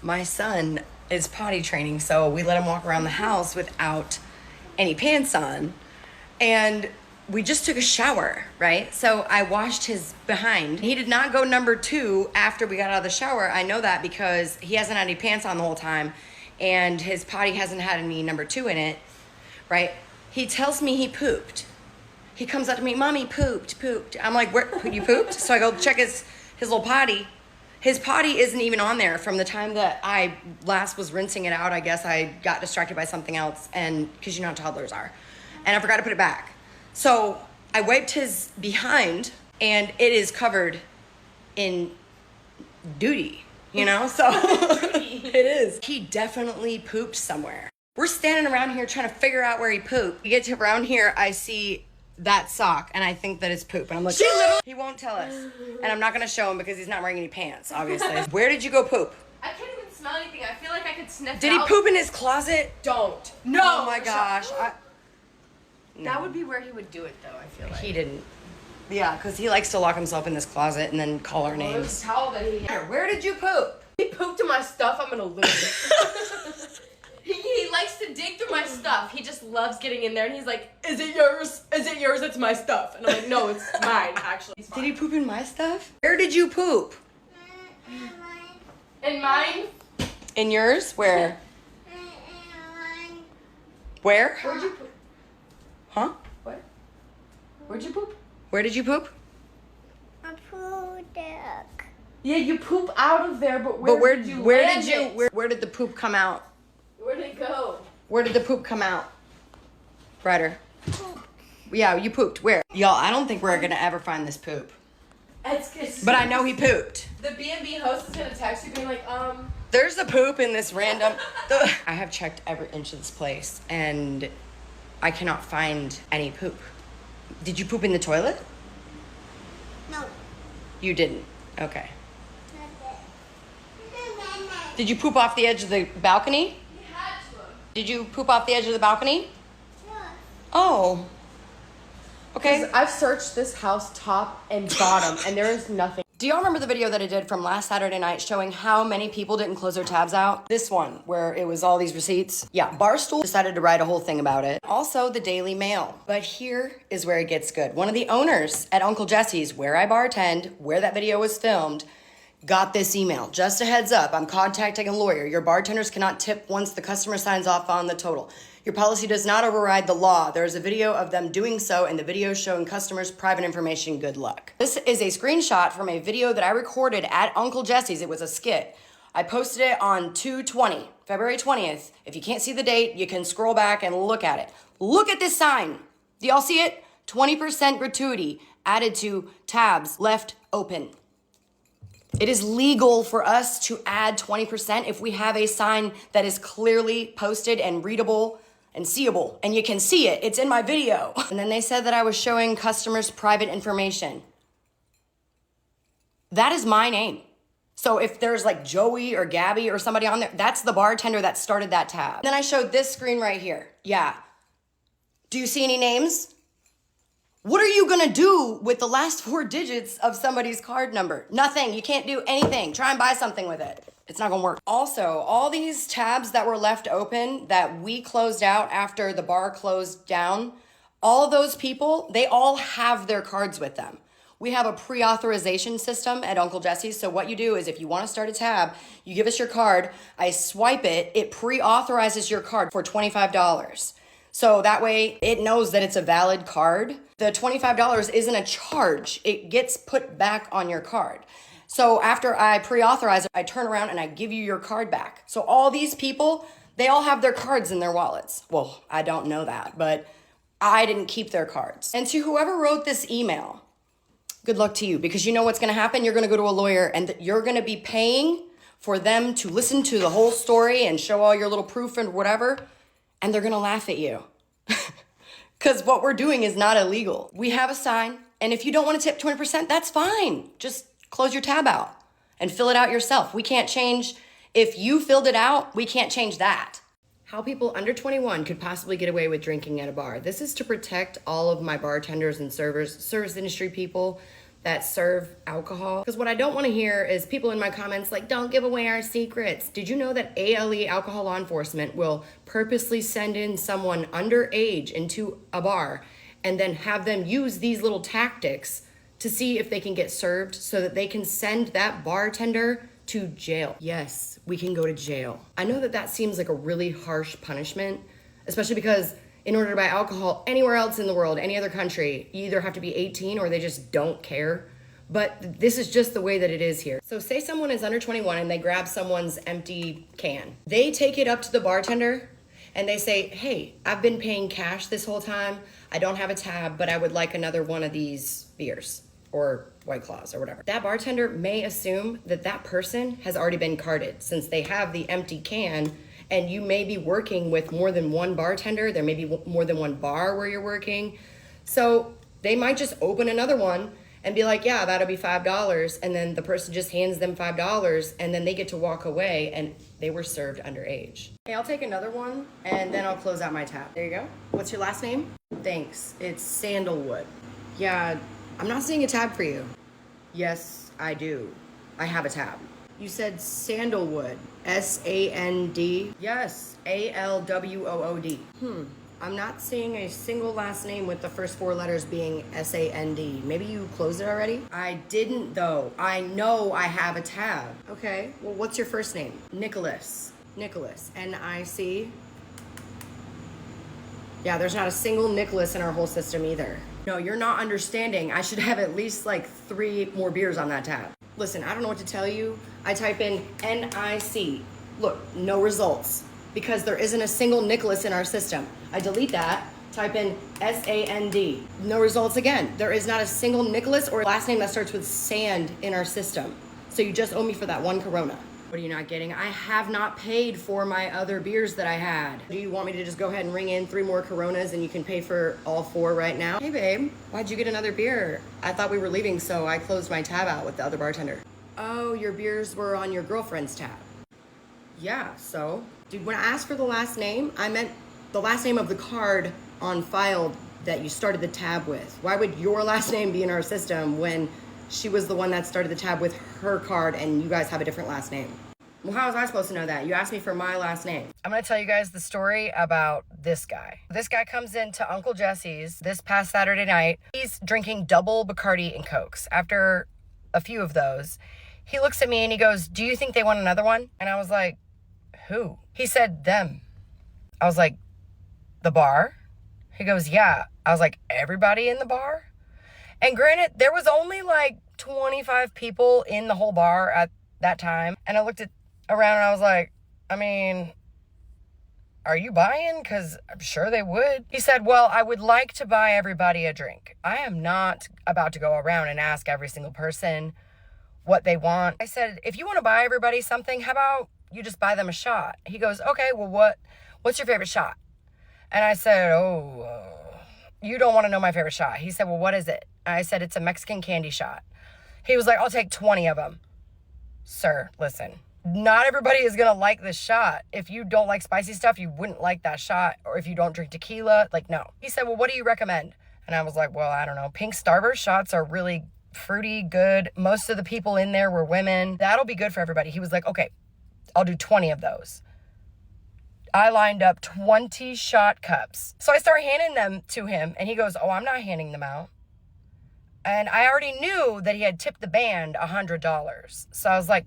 my son is potty training, so we let him walk around the house without any pants on. And we just took a shower, right? So I washed his behind. He did not go number 2 after we got out of the shower. I know that because he hasn't had any pants on the whole time, and his potty hasn't had any number 2 in it, right? He tells me he pooped. He comes up to me, Mommy, pooped. I'm like, where, you pooped? So I go check his little potty. His potty isn't even on there from the time that I last was rinsing it out. I guess I got distracted by something else, and because you know how toddlers are. And I forgot to put it back. So I wiped his behind, and it is covered in duty, you know? So it is. He definitely pooped somewhere. We're standing around here trying to figure out where he pooped. We get to around here, I see that sock, and I think that it's poop. And I'm like, he won't tell us. And I'm not gonna show him because he's not wearing any pants, obviously. Where did you go poop? I can't even smell anything. I feel like I could sniff Did he poop in his closet? Don't. No. Oh my gosh. No. That would be where he would do it, though, I feel like. He didn't. Yeah, because he likes to lock himself in this closet and then call our Well, there's names. a towel that he had. Where did you poop? He pooped in my stuff. I'm gonna lose it. He likes to dig through my stuff. He just loves getting in there, and he's like, "Is it yours? Is it yours? It's my stuff." And I'm like, "No, it's mine, actually." Did he poop in my stuff? Where did you poop? In mine? In yours? Where? Where? Where'd you poop? Huh? What? Where'd you poop? Where did you poop? A pool duck. Yeah, you poop out of there, but where did you land it? Where did the poop come out? Where'd it go? Where did the poop come out? Ryder. Yeah, you pooped. Where? Y'all, I don't think we're gonna ever find this poop. But I know he pooped. The B&B host is gonna text you being like, There's the poop in this random... I have checked every inch of this place, and I cannot find any poop. Did you poop in the toilet? No. You didn't. Okay. Not Did you poop off the edge of the balcony? he had to. Did you poop off the edge of the balcony? that. Oh. Okay. I've searched this house top and bottom, and there is nothing. Do y'all remember the video that I did from last Saturday night showing how many people didn't close their tabs out? This one, where it was all these receipts. Yeah, Barstool decided to write a whole thing about it. Also, the Daily Mail. But here is where it gets good. One of the owners at Uncle Jesse's, where I bartend, where that video was filmed, got this email. Just a heads up, I'm contacting a lawyer. Your bartenders cannot tip once the customer signs off on the total. Your policy does not override the law. There is a video of them doing so, and the video is showing customers private information. Good luck. This is a screenshot from a video that I recorded at Uncle Jesse's. It was a skit. I posted it on 2/20, February 20th. If you can't see the date, you can scroll back and look at it. Look at this sign. Do y'all see it? 20% gratuity added to tabs left open. It is legal for us to add 20% if we have a sign that is clearly posted and readable and seeable. And you can see it. It's in my video. And then they said that I was showing customers private information. That is my name. So if there's like Joey or Gabby or somebody on there, that's the bartender that started that tab. And then I showed this screen right here. Yeah. Do you see any names? What are you gonna do with the last 4 digits of somebody's card number? Nothing. You can't do anything. Try and buy something with it. It's not gonna work. Also, all these tabs that were left open that we closed out after the bar closed down, all those people, they all have their cards with them. We have a pre-authorization system at Uncle Jesse's. So what you do is if you want to start a tab, you give us your card, I swipe it, it pre-authorizes your card for $25. So that way it knows that it's a valid card. The $25 isn't a charge. It gets put back on your card. So after I pre-authorize it, I turn around and I give you your card back. So all these people, they all have their cards in their wallets. Well, I don't know that, but I didn't keep their cards. And to whoever wrote this email, good luck to you, because you know what's gonna happen? You're gonna go to a lawyer and you're gonna be paying for them to listen to the whole story and show all your little proof and whatever, and they're gonna laugh at you. Because what we're doing is not illegal. We have a sign, and if you don't wanna tip 20%, that's fine. Just close your tab out and fill it out yourself. We can't change, if you filled it out, we can't change that. How people under 21 could possibly get away with drinking at a bar. This is to protect all of my bartenders and servers, service industry people that serve alcohol. Because what I don't want to hear is people in my comments like, don't give away our secrets. Did you know that ALE, Alcohol Law Enforcement, will purposely send in someone underage into a bar and then have them use these little tactics to see if they can get served so that they can send that bartender to jail? Yes, we can go to jail. I know that that seems like a really harsh punishment, especially because in order to buy alcohol anywhere else in the world, any other country, you either have to be 18 or they just don't care. But this is just the way that it is here. So say someone is under 21 and they grab someone's empty can. They take it up to the bartender and they say, hey, I've been paying cash this whole time. I don't have a tab, but I would like another one of these beers or White Claws or whatever. That bartender may assume that that person has already been carded since they have the empty can, and you may be working with more than one bartender. There may be more than one bar where you're working. So they might just open another one and be like, yeah, that'll be $5. And then the person just hands them $5 and then they get to walk away and they were served underage. Okay, I'll take another one and then I'll close out my tab. There you go. What's your last name? Thanks. It's Sandalwood. Yeah, I'm not seeing a tab for you. Yes, I do. I have a tab. You said Sandalwood. S-A-N-D? Yes, A-L-W-O-O-D. I'm not seeing a single last name with the first four letters being S-A-N-D. Maybe you closed it already? I didn't though. I know I have a tab. Okay, well what's your first name? Nicholas. Nicholas. N-I-C? Yeah, there's not a single Nicholas in our whole system either. No, you're not understanding. I should have at least like 3 more beers on that tab. Listen, I don't know what to tell you. I type in N-I-C. Look, no results because there isn't a single Nicholas in our system. I delete that, type in S-A-N-D. No results again. There is not a single Nicholas or last name that starts with Sand in our system. So you just owe me for that one Corona. What are you not getting? I have not paid for my other beers that I had. Do you want me to just go ahead and ring in 3 more Coronas and you can pay for all 4 right now? Hey babe, why'd you get another beer? I thought we were leaving, so I closed my tab out with the other bartender. Oh, your beers were on your girlfriend's tab. Yeah, so? Dude, when I asked for the last name, I meant the last name of the card on file that you started the tab with. Why would your last name be in our system when she was the one that started the tab with her card and you guys have a different last name? Well, how was I supposed to know that? You asked me for my last name. I'm gonna tell you guys the story about this guy. This guy comes into Uncle Jesse's this past Saturday night. He's drinking double Bacardi and Cokes. After a few of those, he looks at me and he goes, do you think they want another one? And I was like, who? He said, them. I was like, the bar? He goes, yeah. I was like, everybody in the bar? And granted, there was only like 25 people in the whole bar at that time. And I looked around and I was like, I mean, are you buying? Because I'm sure they would. He said, well, I would like to buy everybody a drink. I am not about to go around and ask every single person what they want. I said, if you want to buy everybody something, how about you just buy them a shot? He goes, okay, well, what's your favorite shot? And I said, you don't want to know my favorite shot. He said, well, what is it? And I said, it's a Mexican candy shot. He was like, I'll take 20 of them. Sir, listen, not everybody is going to like this shot. If you don't like spicy stuff, you wouldn't like that shot. Or if you don't drink tequila, like, no. He said, well, what do you recommend? And I was like, well, I don't know. Pink Starburst shots are really fruity, good. Most of the people in there were women. That'll be good for everybody. He was like, okay, I'll do 20 of those. I lined up 20 shot cups. So I start handing them to him and he goes, oh, I'm not handing them out. And I already knew that he had tipped the band $100. So I was like,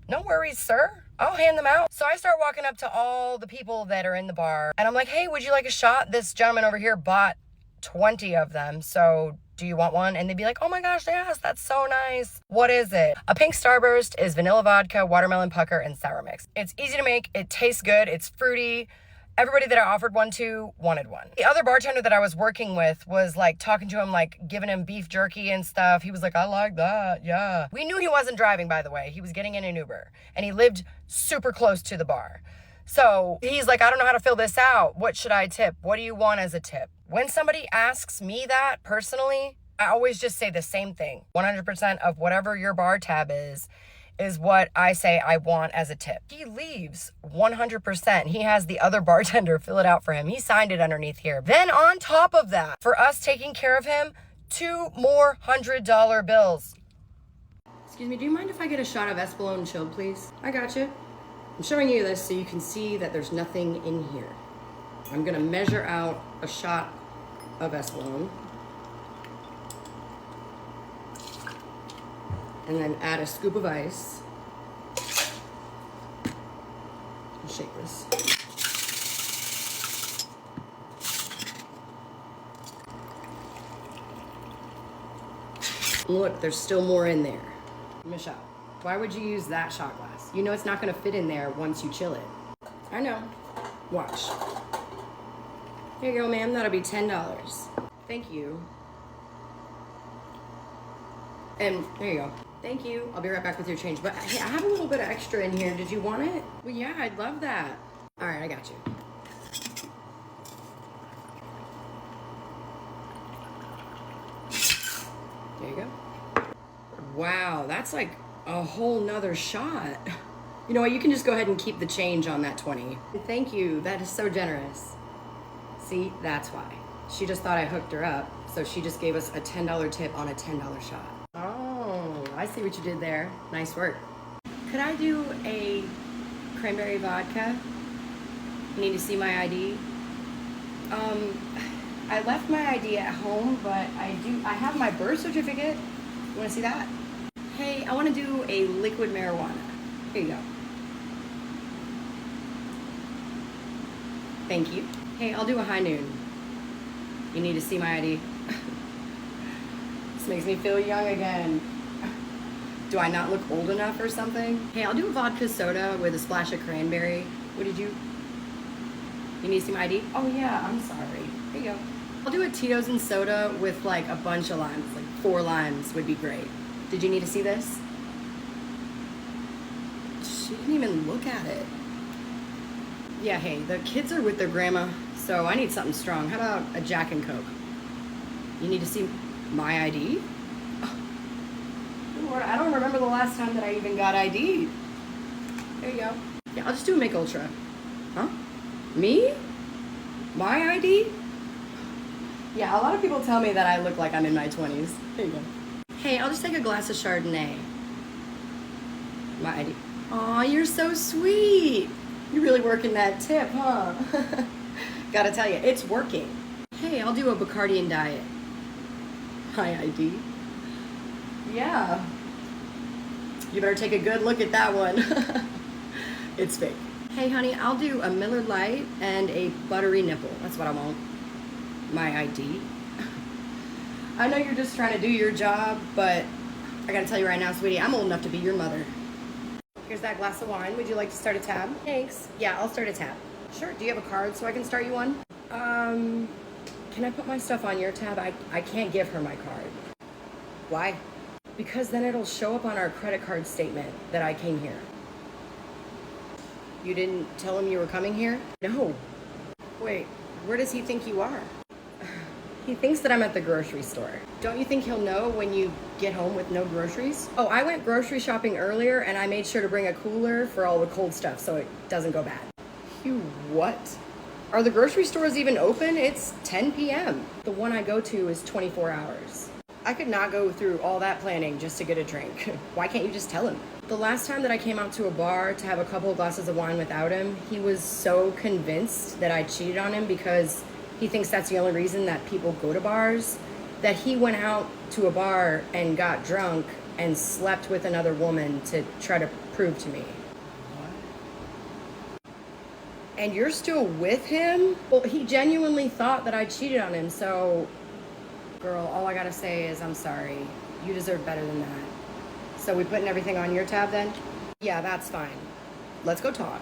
no worries, sir. I'll hand them out. So I start walking up to all the people that are in the bar and I'm like, hey, would you like a shot? This gentleman over here bought 20 of them. So do you want one? And they'd be like, oh my gosh, yes, that's so nice. What is it? A Pink Starburst is vanilla vodka, watermelon pucker, and sour mix. It's easy to make. It tastes good. It's fruity. Everybody that I offered one to wanted one. The other bartender that I was working with was like talking to him, like giving him beef jerky and stuff. He was like, I like that, yeah. We knew he wasn't driving, by the way. He was getting in an Uber and he lived super close to the bar. So he's like, I don't know how to fill this out. What should I tip? What do you want as a tip? When somebody asks me that personally, I always just say the same thing. 100% of whatever your bar tab is what I say I want as a tip. He leaves 100%. He has the other bartender fill it out for him. He signed it underneath here. Then on top of that, for us taking care of him, 2 more $100 bills. Excuse me, do you mind if I get a shot of Espolòn chilled, please? I got you. I'm showing you this so you can see that there's nothing in here. I'm gonna measure out a shot of Espolòn. And then add a scoop of ice. I'll shake this. Look, there's still more in there. Michelle, why would you use that shot glass? You know it's not gonna fit in there once you chill it. I know. Watch. Here you go, ma'am. That'll be $10. Thank you. And there you go. Thank you. I'll be right back with your change. But hey, I have a little bit of extra in here. Did you want it? Well, yeah, I'd love that. All right, I got you. There you go. Wow, that's like a whole nother shot. You know what? You can just go ahead and keep the change on that 20. Thank you. That is so generous. See, that's why. She just thought I hooked her up, so she just gave us a $10 tip on a $10 shot. Oh, I see what you did there. Nice work. Could I do a cranberry vodka? You need to see my ID? I left my ID at home, but I have my birth certificate. You wanna see that? Hey, I wanna do a liquid marijuana. Here you go. Thank you. Hey, I'll do a high noon. You need to see my ID. This makes me feel young again. Do I not look old enough or something? Hey, I'll do a vodka soda with a splash of cranberry. What did you need to see my ID? Oh yeah, I'm sorry. Here you go. I'll do a Tito's and soda with like a bunch of limes, like 4 limes would be great. Did you need to see this? She didn't even look at it. Yeah, hey, the kids are with their grandma, so I need something strong. How about a Jack and Coke? You need to see my ID? Oh, Lord, I don't remember the last time that I even got ID. There you go. Yeah, I'll just do a Make Ultra. Huh? Me? My ID? Yeah, a lot of people tell me that I look like I'm in my 20s. There you go. Hey, I'll just take a glass of Chardonnay. My ID. Aw, you're so sweet. You're really working that tip, huh? Gotta tell you, it's working. Hey, I'll do a Bacardi and Diet. My ID. Yeah. You better take a good look at that one. It's fake. Hey, honey, I'll do a Miller Lite and a buttery nipple. That's what I want. My ID. I know you're just trying to do your job, but I gotta tell you right now, sweetie, I'm old enough to be your mother. Here's that glass of wine. Would you like to start a tab? Thanks. Yeah, I'll start a tab. Sure. Do you have a card so I can start you one? Can I put my stuff on your tab? I can't give her my card. Why? Because then it'll show up on our credit card statement that I came here. You didn't tell him you were coming here? No. Wait, where does he think you are? He thinks that I'm at the grocery store. Don't you think he'll know when you get home with no groceries? Oh, I went grocery shopping earlier and I made sure to bring a cooler for all the cold stuff so it doesn't go bad. You what? Are the grocery stores even open? It's 10 p.m. The one I go to is 24 hours. I could not go through all that planning just to get a drink. Why can't you just tell him? The last time that I came out to a bar to have a couple of glasses of wine without him, he was so convinced that I cheated on him because he thinks that's the only reason that people go to bars, that he went out to a bar and got drunk and slept with another woman to try to prove to me. What? And you're still with him? Well, he genuinely thought that I cheated on him, so girl, all I gotta say is I'm sorry. You deserve better than that. So we putting everything on your tab then? Yeah, that's fine. Let's go talk.